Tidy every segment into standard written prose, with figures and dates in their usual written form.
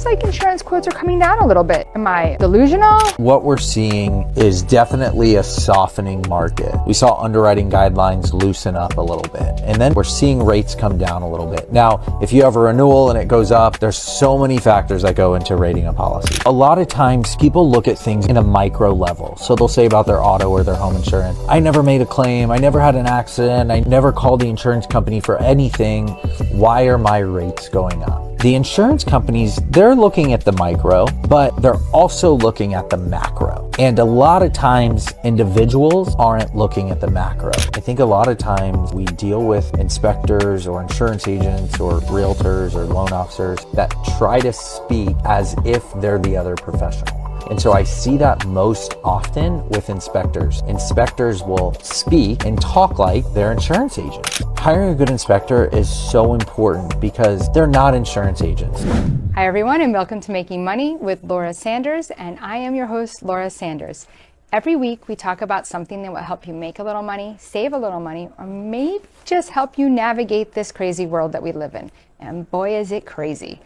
seems like insurance quotes are coming down a little bit. Am I delusional? What we're seeing is definitely a softening market. We saw underwriting guidelines loosen up a little bit, and then we're seeing rates come down a little bit. Now, if you have a renewal and it goes up, there's so many factors that go into rating a policy. A lot of times people look at things in a micro level. So they'll say about their auto or their home insurance, I never made a claim, I never had an accident, I never called the insurance company for anything. Why are my rates going up? The insurance companies, they're looking at the micro, but they're also looking at the macro. And a lot of times individuals aren't looking at the macro. I think a lot of times we deal with inspectors or insurance agents or realtors or loan officers that try to speak as if they're the other professional. And so I see that most often with inspectors. Inspectors will speak and talk like they're insurance agents. Hiring a good inspector is so important because they're not insurance agents. Hi everyone, and welcome to Making Money with Laura Sanders, and I am your host, Laura Sanders. Every week we talk about something that will help you make a little money, save a little money, or maybe just help you navigate this crazy world that we live in. And boy, is it crazy.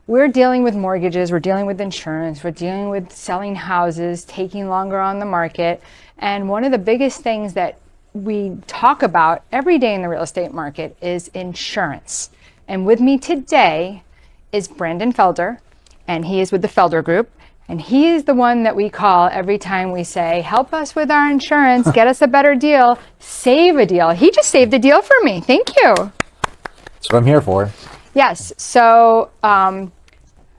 We're dealing with mortgages, we're dealing with insurance, we're dealing with selling houses, taking longer on the market. And one of the biggest things that we talk about every day in the real estate market is insurance. And with me today is Brandon Felder, and he is with the Felder Group. And he is the one that we call every time we say, help us with our insurance, get us a better deal, save a deal. He just saved a deal for me. Thank you. That's what I'm here for. Yes. So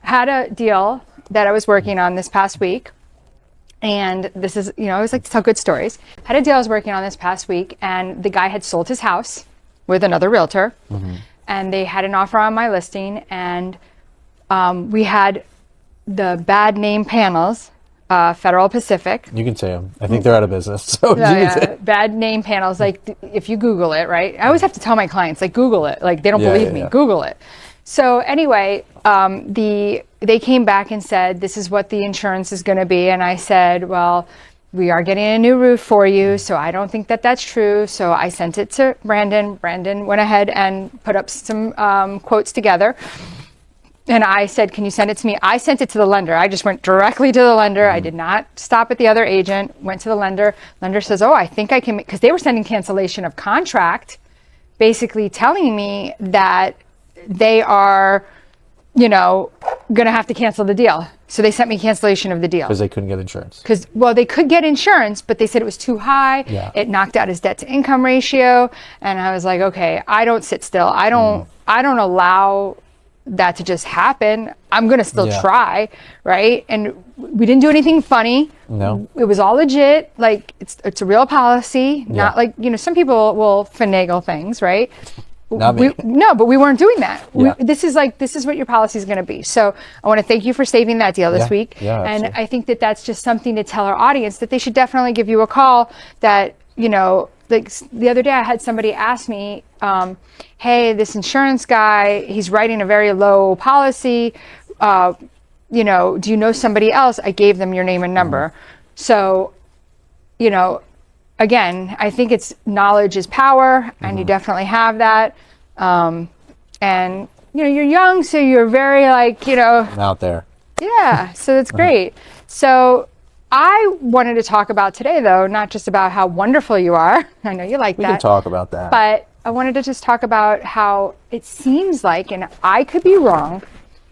had a deal that I was working on this past week. And this is, I always like to tell good stories. Had a deal I was working on this past week, and the guy had sold his house with another realtor. Mm-hmm. And they had an offer on my listing. And we had the bad name panels, Federal Pacific. You can say them. I think they're out of business. So bad name panels, like if you Google it, right? I always have to tell my clients, like, Google it. Like, they don't believe me. Google it. So anyway, they came back and said, this is what the insurance is going to be. And I said, well, we are getting a new roof for you, so I don't think that that's true. So I sent it to Brandon. Brandon went ahead and put up some quotes together. And I said, can you send it to me? I sent it to the lender. I just went directly to the lender. I did not stop at the other agent, went to the lender. Lender says, oh, I think I can, because they were sending cancellation of contract, basically telling me that they are, going to have to cancel the deal. So they sent me cancellation of the deal. Because they couldn't get insurance. They could get insurance, but they said it was too high. Yeah. It knocked out his debt to income ratio. And I was like, okay, I don't sit still. I don't allow that to just happen. I'm going to still try, right? And we didn't do anything funny. No. It was all legit. Like, it's a real policy. Not like, some people will finagle things, right? Not me. No, but we weren't doing that. Yeah. This is what your policy is going to be. So I want to thank you for saving that deal this week. Yeah, and I think that that's just something to tell our audience that they should definitely give you a call. That, like the other day I had somebody ask me, hey, this insurance guy, he's writing a very low policy. Do you know somebody else? I gave them your name and number. Mm-hmm. So, again, I think it's knowledge is power, and you definitely have that. And, you're young, so you're very out there. Yeah, so that's great. So I wanted to talk about today, though, not just about how wonderful you are. I know you like that. We can talk about that. But I wanted to just talk about how it seems like, and I could be wrong,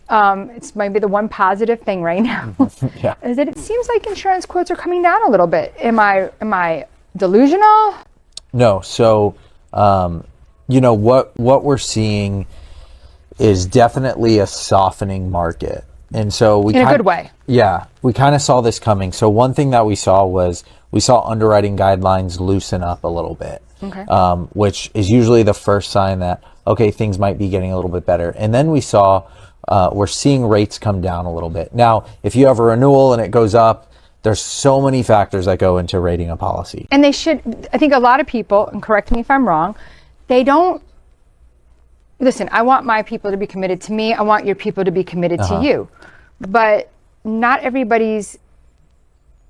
it's maybe the one positive thing right now, is that it seems like insurance quotes are coming down a little bit. Am I delusional? No. So, what we're seeing is definitely a softening market. And so in a good way. Yeah, we kind of saw this coming. So one thing that we saw underwriting guidelines loosen up a little bit, which is usually the first sign that, okay, things might be getting a little bit better. And then we're seeing rates come down a little bit. Now, if you have a renewal and it goes up, there's so many factors that go into rating a policy. And I think a lot of people, and correct me if I'm wrong, they don't, listen, I want my people to be committed to me. I want your people to be committed to you. But not everybody's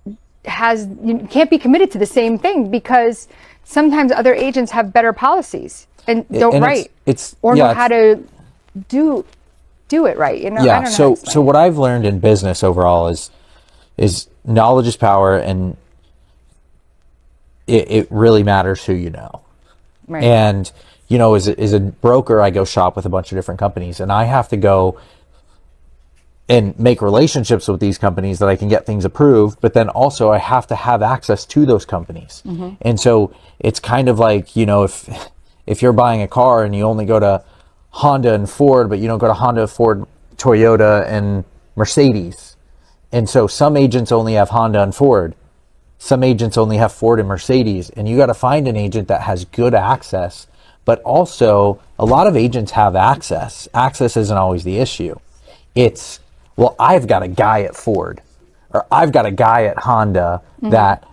you can't be committed to the same thing, because sometimes other agents have better policies and don't write or know how to do do it right. I Yeah. don't know So what I've learned in business overall is knowledge is power, and it really matters who you know. Right. And as a broker, I go shop with a bunch of different companies, and I have to go and make relationships with these companies that I can get things approved, but then also I have to have access to those companies. And so it's kind of like, if you're buying a car and you only go to Honda and Ford, but you don't go to Honda, Ford, Toyota, and Mercedes. And so some agents only have Honda and Ford. Some agents only have Ford and Mercedes. And you got to find an agent that has good access. But also, a lot of agents have access. Access isn't always the issue. It's, well, I've got a guy at Ford, or I've got a guy at Honda that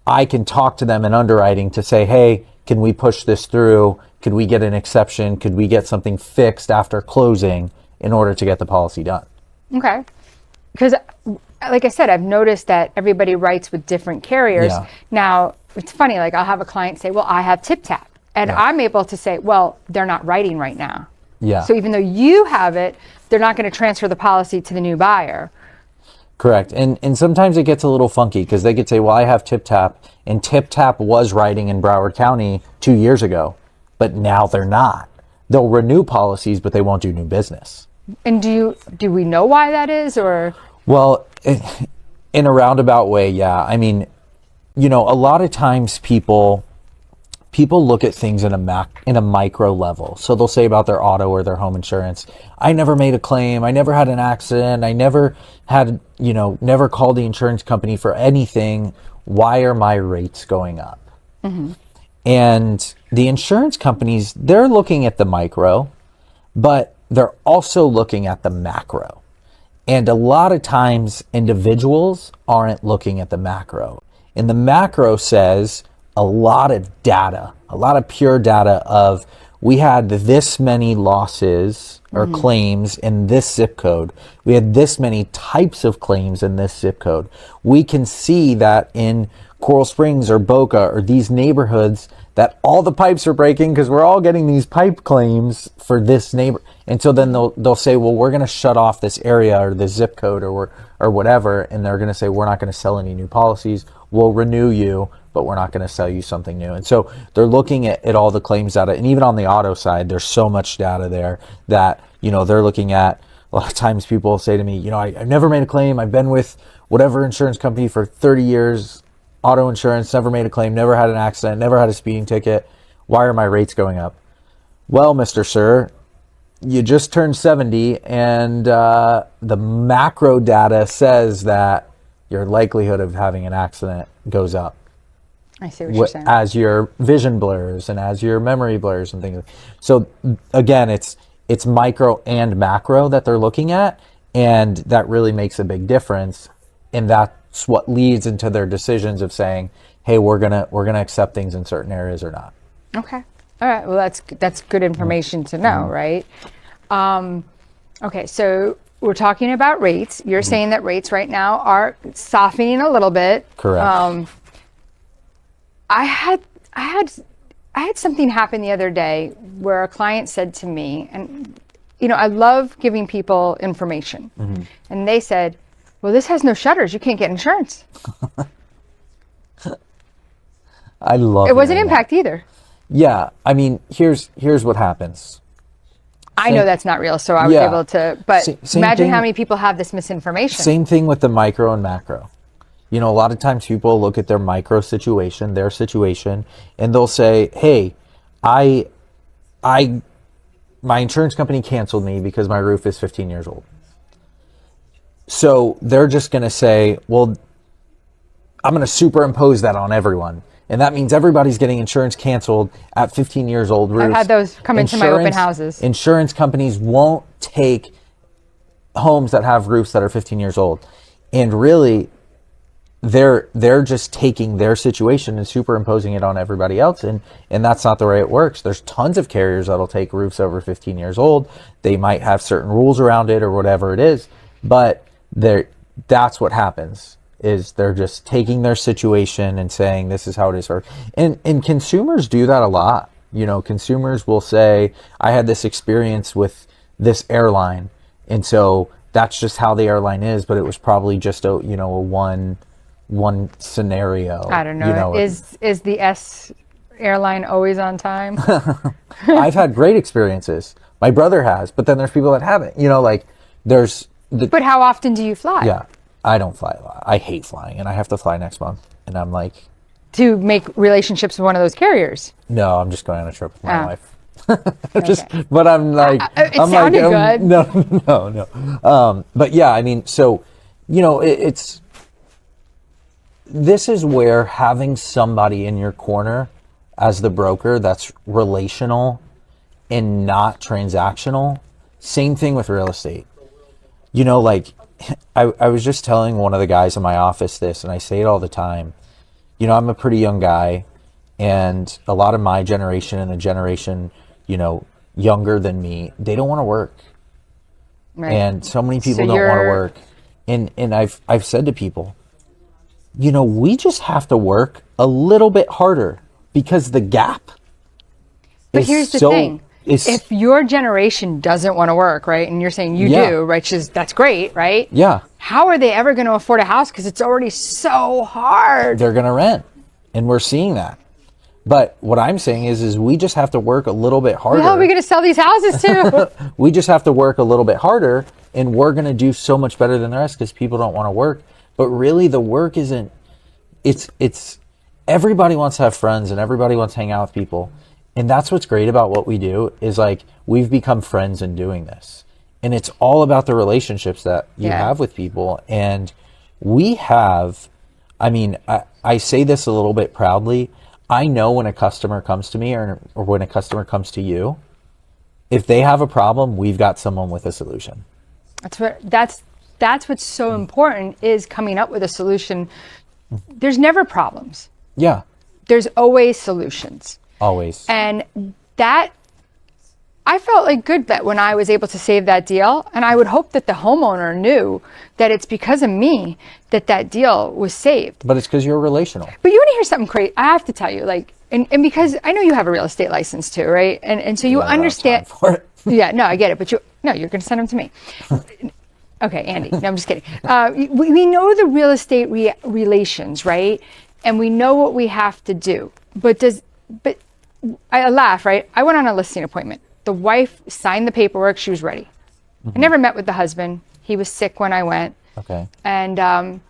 I can talk to them in underwriting to say, hey, can we push this through? Could we get an exception? Could we get something fixed after closing in order to get the policy done? Okay. Because, like I said, I've noticed that everybody writes with different carriers. Yeah. Now, it's funny, like I'll have a client say, well, I have TipTap. And I'm able to say, well, they're not writing right now. Yeah. So even though you have it, they're not going to transfer the policy to the new buyer. Correct. And sometimes it gets a little funky because they could say, well, I have TipTap, and TipTap was writing in Broward County 2 years ago, but now they're not. They'll renew policies, but they won't do new business. And do we know why that is, or? Well, in a roundabout way, yeah. I mean, a lot of times people look at things in a micro level. So they'll say about their auto or their home insurance, I never made a claim, I never had an accident, I never had, never called the insurance company for anything. Why are my rates going up? And the insurance companies, they're looking at the micro, but they're also looking at the macro. And a lot of times individuals aren't looking at the macro. And the macro says a lot of data, a lot of pure data of, we had this many losses or claims in this zip code. We had this many types of claims in this zip code. We can see that in Coral Springs or Boca or these neighborhoods that all the pipes are breaking because we're all getting these pipe claims for this neighbor. And so then they'll say, well, we're going to shut off this area or this zip code or whatever. And they're going to say, we're not going to sell any new policies. We'll renew you, but we're not going to sell you something new. And so they're looking at all the claims data. And even on the auto side, there's so much data there that, they're looking at. A lot of times people will say to me, I've never made a claim. I've been with whatever insurance company for 30 years, auto insurance, never made a claim, never had an accident, never had a speeding ticket. Why are my rates going up? Well, Mr. Sir, you just turned 70 and the macro data says that your likelihood of having an accident goes up. I see what you're saying. As your vision blurs and as your memory blurs and things. So again, it's micro and macro that they're looking at, and that really makes a big difference. And that's what leads into their decisions of saying, hey, we're gonna accept things in certain areas or not. Okay. All right. Well, that's good information to know, right? Okay. So we're talking about rates. You're saying that rates right now are softening a little bit. Correct. I had something happen the other day where a client said to me, and I love giving people information, and they said, well, this has no shutters. You can't get insurance. I love it. Wasn't impact either. Yeah. I mean, here's what happens. I know that's not real, so I was able to, but imagine how many people have this misinformation. Same thing with the micro and macro. A lot of times people look at their micro situation, their situation, and they'll say, hey, my insurance company canceled me because my roof is 15 years old. So they're just going to say, well, I'm going to superimpose that on everyone. And that means everybody's getting insurance canceled at 15 years old roofs. I've had those come into my open houses. Insurance companies won't take homes that have roofs that are 15 years old. And really, they're just taking their situation and superimposing it on everybody else. And that's not the way it works. There's tons of carriers that'll take roofs over 15 years old. They might have certain rules around it or whatever it is. But that's what happens, is they're just taking their situation and saying, this is how it is. And consumers do that a lot. Consumers will say, I had this experience with this airline. And so that's just how the airline is, but it was probably just a one scenario. I don't know. Is the S airline always on time? I've had great experiences. My brother has, but then there's people that haven't. But how often do you fly? Yeah, I don't fly a lot. I hate flying, and I have to fly next month. And I'm like, to make relationships with one of those carriers. no, I'm just going on a trip with my wife. Okay. But I'm like, it I'm sounded like, good. No. But yeah, I mean, so, this is where having somebody in your corner as the broker that's relational and not transactional. Same thing with real estate. I was just telling one of the guys in my office this, and I say it all the time. I'm a pretty young guy, and a lot of my generation and the generation, younger than me, they don't want to work. Right. And so many people don't want to work. And I've said to people, we just have to work a little bit harder because the gap But here's the thing. If your generation doesn't want to work, right, and you're saying you do, right, that's great, right? Yeah. How are they ever going to afford a house? Because it's already so hard. They're going to rent, and we're seeing that. But what I'm saying is we just have to work a little bit harder. Who the hell are we going to sell these houses to? We just have to work a little bit harder, and we're going to do so much better than the rest because people don't want to work. But really, the work isn't. It's everybody wants to have friends, and everybody wants to hang out with people. And that's what's great about what we do is we've become friends in doing this. And it's all about the relationships that you have with people. And we have, I say this a little bit proudly. I know when a customer comes to me or when a customer comes to you, if they have a problem, we've got someone with a solution. That's what's so important is coming up with a solution. There's never problems. Yeah. There's always solutions. Always. And that, I felt good that when I was able to save that deal, and I would hope that the homeowner knew that it's because of me that deal was saved. But it's because you're relational. But you want to hear something crazy? I have to tell you, and because I know you have a real estate license too, right? And so you understand. For it. Yeah, no, I get it. But you're going to send them to me. Okay, Andy. No, I'm just kidding. We know the real estate relations, right? And we know what we have to do. But I laugh, right? I went on a listing appointment. The wife signed the paperwork. She was ready. Mm-hmm. I never met with the husband. He was sick when I went. Okay. And I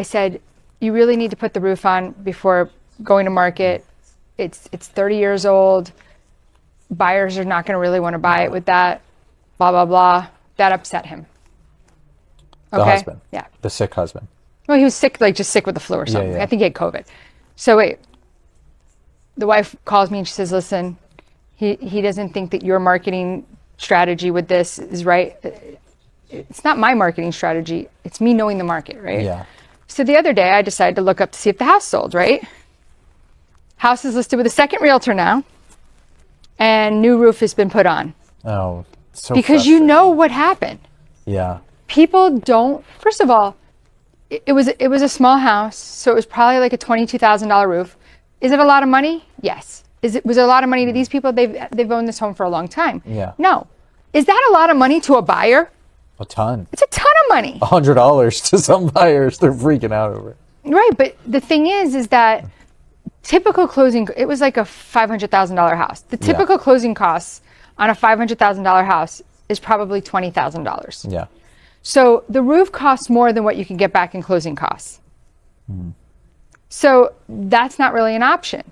said, you really need to put the roof on before going to market. It's 30 years old. Buyers are not going to really want to buy it with that. Blah, blah, blah. That upset him. Okay? The husband. Yeah. The sick husband. Well, he was sick, just sick with the flu or something. Yeah. I think he had COVID. So wait. The wife calls me and she says, listen, he doesn't think that your marketing strategy with this is right. It's not my marketing strategy. It's me knowing the market, right? Yeah. So the other day I decided to look up to see if the house sold, right? House is listed with a second realtor now, and new roof has been put on. Oh, so because you know what happened. Yeah. People don't, first of all, it was a small house, so it was probably a $22,000 roof. Is it a lot of money? Yes. Was it a lot of money to these people? They've owned this home for a long time. Yeah. No. Is that a lot of money to a buyer? A ton. It's a ton of money. $100 to some buyers. They're freaking out over it. Right, but the thing is that typical closing, it was like a $500,000 house. The typical closing costs on a $500,000 house is probably $20,000. Yeah. So the roof costs more than what you can get back in closing costs. So that's not really an option.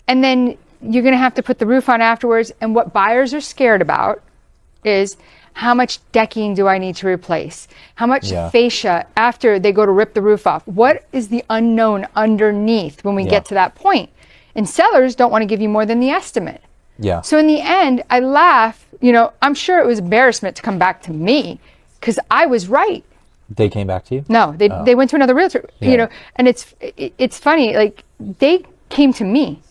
And then you're going to have to put the roof on afterwards. And what buyers are scared about is how much decking do I need to replace? How much fascia after they go to rip the roof off? What is the unknown underneath when we get to that point? And sellers don't want to give you more than the estimate. Yeah. So in the end, I laugh. I'm sure it was embarrassment to come back to me because I was right. They came back to you? No, they went to another realtor. Yeah. And it's funny. They came to me.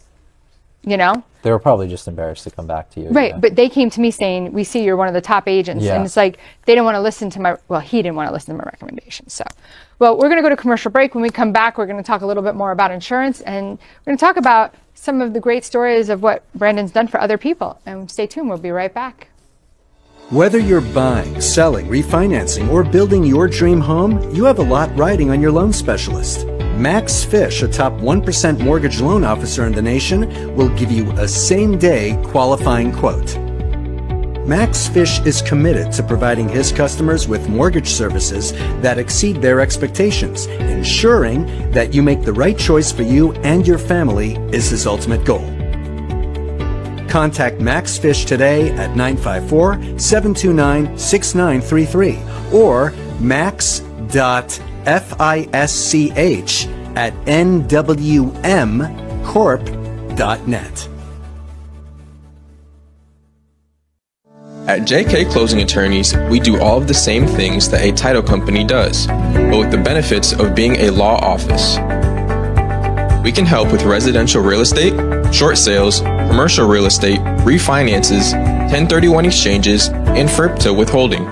They were probably just embarrassed to come back to you. Right, yeah. but they came to me saying, we see you're one of the top agents. Yeah. And it's they didn't want to listen to he didn't want to listen to my recommendations. So, we're going to go to commercial break. When we come back, we're going to talk a little bit more about insurance. And we're going to talk about some of the great stories of what Brandon's done for other people. And stay tuned. We'll be right back. Whether you're buying, selling, refinancing, or building your dream home, you have a lot riding on your loan specialist. Max Fish, a top 1% mortgage loan officer in the nation, will give you a same-day qualifying quote. Max Fish is committed to providing his customers with mortgage services that exceed their expectations. Ensuring that you make the right choice for you and your family is his ultimate goal. Contact Max Fish today at 954-729-6933 or max.fisch@nwmcorp.net. At JK Closing Attorneys, we do all of the same things that a title company does, but with the benefits of being a law office. We can help with residential real estate, short sales, commercial real estate, refinances, 1031 exchanges, and FIRPTA withholding.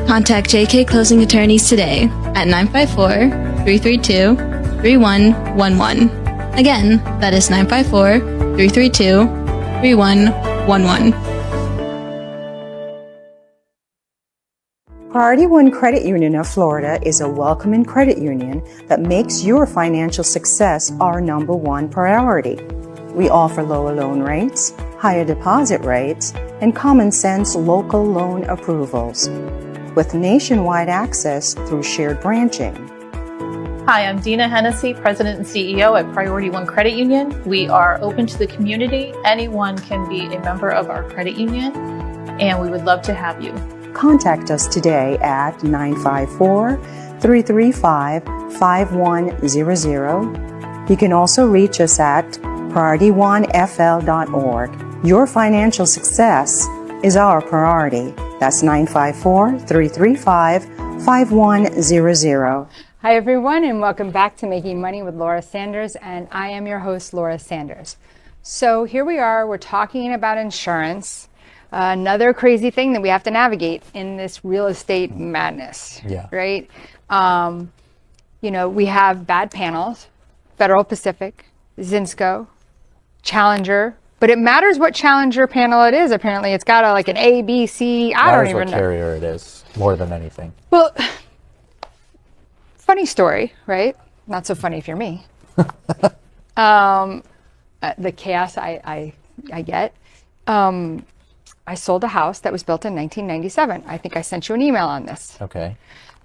Contact JK Closing Attorneys today at 954-332-3111. Again, that is 954-332-3111. Priority One Credit Union of Florida is a welcoming credit union that makes your financial success our number one priority. We offer lower loan rates, higher deposit rates, and common sense local loan approvals, with nationwide access through shared branching. Hi, I'm Dina Hennessy, President and CEO at Priority One Credit Union. We are open to the community. Anyone can be a member of our credit union, and we would love to have you. Contact us today at 954-335-5100. You can also reach us at PriorityOneFL.org. Your financial success is our priority. That's 954-335-5100. Hi, everyone, and welcome back to Making Money with Laura Sanders, and I am your host, Laura Sanders. So here we are, we're talking about insurance, another crazy thing that we have to navigate in this real estate madness, right? We have bad panels, Federal Pacific, Zinsco, Challenger, but it matters what Challenger panel it is. Apparently, it's got like an A, B, C, I don't even know. What carrier it is, more than anything. Well, funny story, right? Not so funny if you're me. The chaos I get. I sold a house that was built in 1997. I think I sent you an email on this. Okay.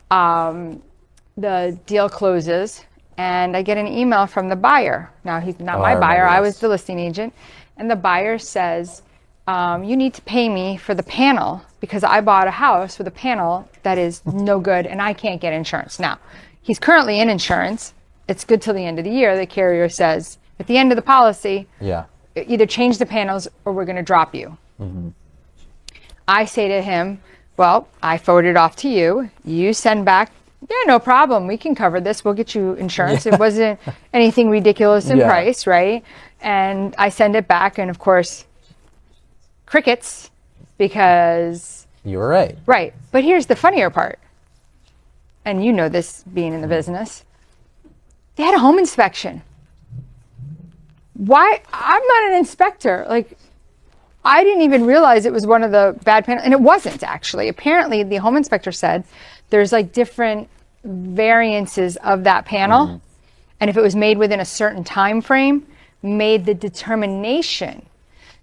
The deal closes, and I get an email from the buyer. Now, he's not my buyer. I was the listing agent. And the buyer says, you need to pay me for the panel because I bought a house with a panel that is no good, and I can't get insurance. Now, he's currently in insurance. It's good till the end of the year. The carrier says, at the end of the policy, either change the panels or we're going to drop you. Mm-hmm. I say to him, well, I forward it off to you. You send back, no problem. We can cover this. We'll get you insurance. It wasn't anything ridiculous in price, right? And I send it back, and of course, crickets, because... You were right. Right. But here's the funnier part. And you know this being in the business. They had a home inspection. Why? I'm not an inspector. I didn't even realize it was one of the bad panels, and it wasn't actually. Apparently, the home inspector said there's different variances of that panel, and if it was made within a certain time frame, made the determination.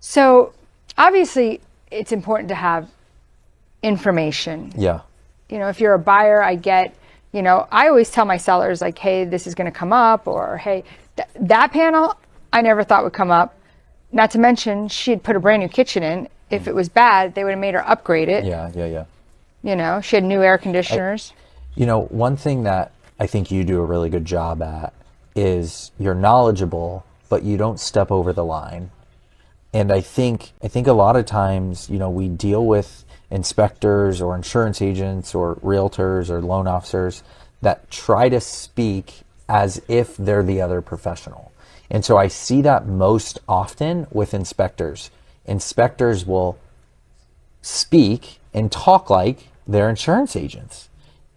So obviously, it's important to have information. Yeah. If you're a buyer, I get, I always tell my sellers hey, this is going to come up, or hey, that panel I never thought would come up. Not to mention, she had put a brand new kitchen in. If it was bad, they would have made her upgrade it. Yeah. She had new air conditioners. One thing that I think you do a really good job at is you're knowledgeable, but you don't step over the line. And I think a lot of times, we deal with inspectors or insurance agents or realtors or loan officers that try to speak as if they're the other professional. And so I see that most often with inspectors. Inspectors will speak and talk like they're insurance agents.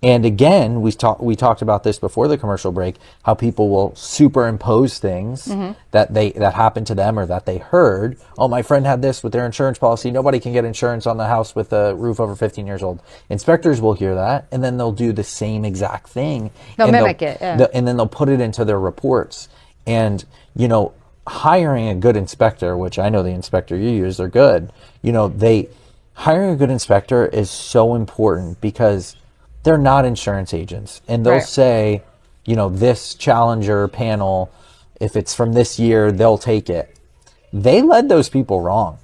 And again, we talked about this before the commercial break, how people will superimpose things that happened to them or that they heard. Oh, my friend had this with their insurance policy. Nobody can get insurance on the house with a roof over 15 years old. Inspectors will hear that, and then they'll do the same exact thing. They'll mimic it. Yeah. And then they'll put it into their reports. And, hiring a good inspector, which I know the inspector you use, they're good. Hiring a good inspector is so important because they're not insurance agents, and they'll say, this Challenger panel, if it's from this year, they'll take it. They led those people wrong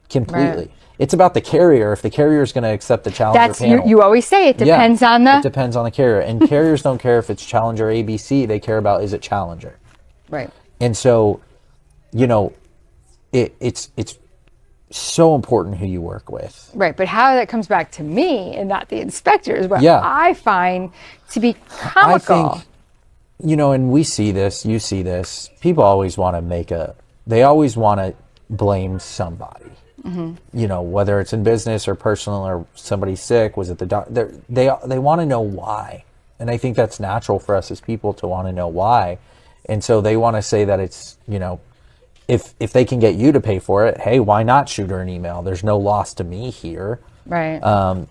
completely. Right. It's about the carrier. If the carrier is going to accept the Challenger panel. You always say it depends on the... It depends on the carrier. And carriers don't care if it's Challenger ABC. They care about, is it Challenger? Right. And so, it's so important who you work with. Right, but how that comes back to me and not the inspector is what I find to be comical. I think, and we see this, you see this, people always want to they always want to blame somebody. Whether it's in business or personal or somebody's sick, was it the doctor? They want to know why. And I think that's natural for us as people to want to know why. And so they want to say that it's, if they can get you to pay for it, hey, why not shoot her an email? There's no loss to me here. Right.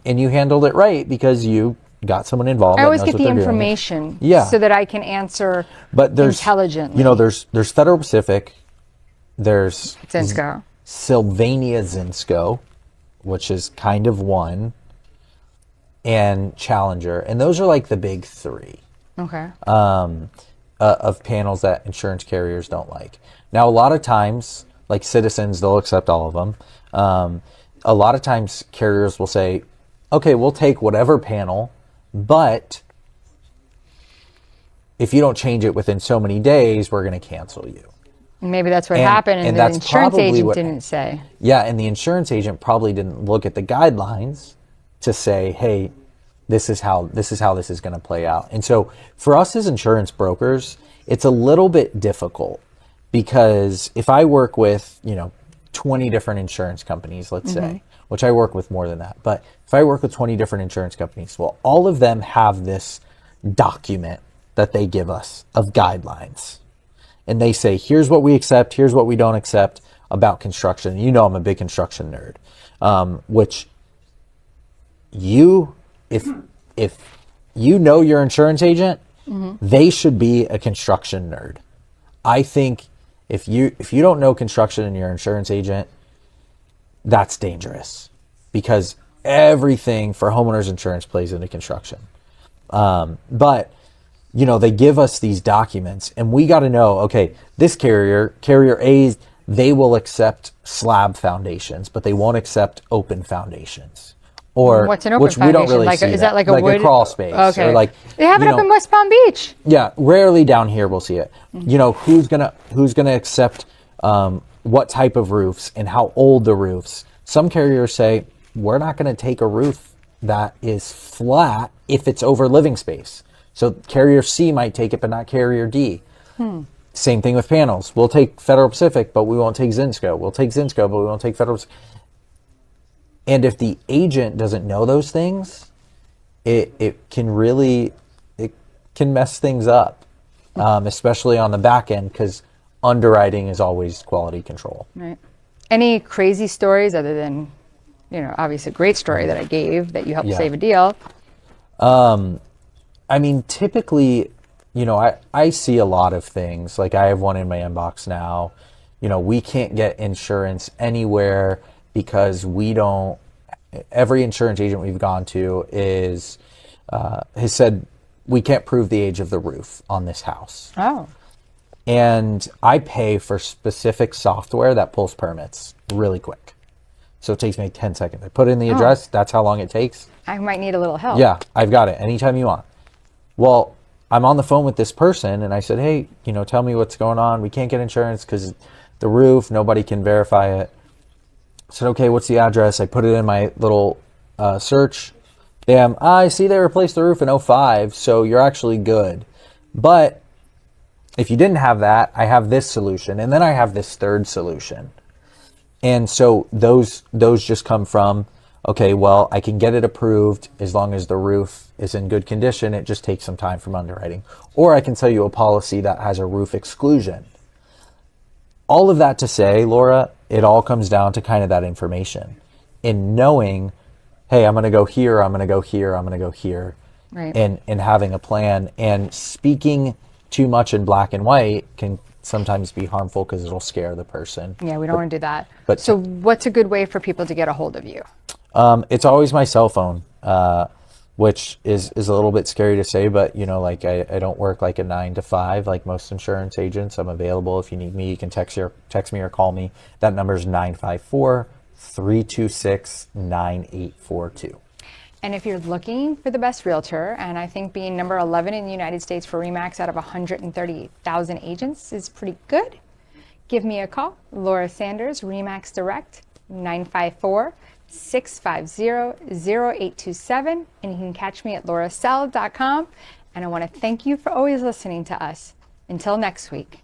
And you handled it right because you got someone involved. I always get the information so that I can answer intelligently. There's Federal Pacific, there's Zinsco. Sylvania Zinsco, which is kind of one, and Challenger. And those are like the big three. Okay. Of panels that insurance carriers don't like. Now, a lot of times, like Citizens, they'll accept all of them. A lot of times carriers will say, okay, we'll take whatever panel, but if you don't change it within so many days, we're going to cancel you. Maybe that's what happened, and the insurance agent didn't say. Yeah, and the insurance agent probably didn't look at the guidelines to say, hey, this is how this is going to play out. And so for us as insurance brokers, it's a little bit difficult because if I work with, 20 different insurance companies, let's say, which I work with more than that, but if I work with 20 different insurance companies, well, all of them have this document that they give us of guidelines. And they say, here's what we accept, here's what we don't accept about construction. I'm a big construction nerd, which if your insurance agent, they should be a construction nerd. I think if you don't know construction and you're an insurance agent, that's dangerous because everything for homeowners insurance plays into construction. But they give us these documents and we got to know, okay, this carrier A, they will accept slab foundations, but they won't accept open foundations. Or what's an open which foundation? We don't really see is that like a wood? A crawl space? Okay. Or they have it up in West Palm Beach. Yeah, rarely down here we'll see it. Who's gonna accept what type of roofs and how old the roofs? Some carriers say we're not going to take a roof that is flat if it's over living space. So carrier C might take it, but not carrier D. Same thing with panels. We'll take Federal Pacific, but we won't take Zinsco. We'll take Zinsco, but we won't take Federal Pacific. And if the agent doesn't know those things, it can mess things up, especially on the back end because underwriting is always quality control. Right. Any crazy stories other than, obviously a great story that I gave that you helped save a deal? Typically, I see a lot of things. Like I have one in my inbox now. We can't get insurance anywhere because every insurance agent we've gone to has said we can't prove the age of the roof on this house. Oh. And I pay for specific software that pulls permits really quick. So it takes me 10 seconds. I put in the address, that's how long it takes. I might need a little help. Yeah, I've got it anytime you want. Well, I'm on the phone with this person and I said, hey, tell me what's going on. We can't get insurance because the roof, nobody can verify it. I said, okay, what's the address? I put it in my little search. Bam, I see they replaced the roof in 2005, so you're actually good. But if you didn't have that, I have this solution, and then I have this third solution. And so those just come from Okay, well, I can get it approved as long as the roof is in good condition. It just takes some time from underwriting. Or I can sell you a policy that has a roof exclusion. All of that to say, Laura, it all comes down to kind of that information. In knowing, hey, I'm going to go here, I'm going to go here, I'm going to go here. Right. And having a plan. And speaking too much in black and white can sometimes be harmful because it'll scare the person. Yeah, we don't want to do that. But so what's a good way for people to get a hold of you? It's always my cell phone, which is a little bit scary to say, but you know, like I don't work like a 9 to 5 like most insurance agents. I'm available. If you need me, you can text me or call me. That number is 954-326-9842. And if you're looking for the best realtor, and I think being number 11 in the United States for RE/MAX out of 138,000 agents is pretty good, give me a call. Laura Sanders, RE/MAX Direct, 954-650-0827. And you can catch me at laurasell.com. And I want to thank you for always listening to us. Until next week.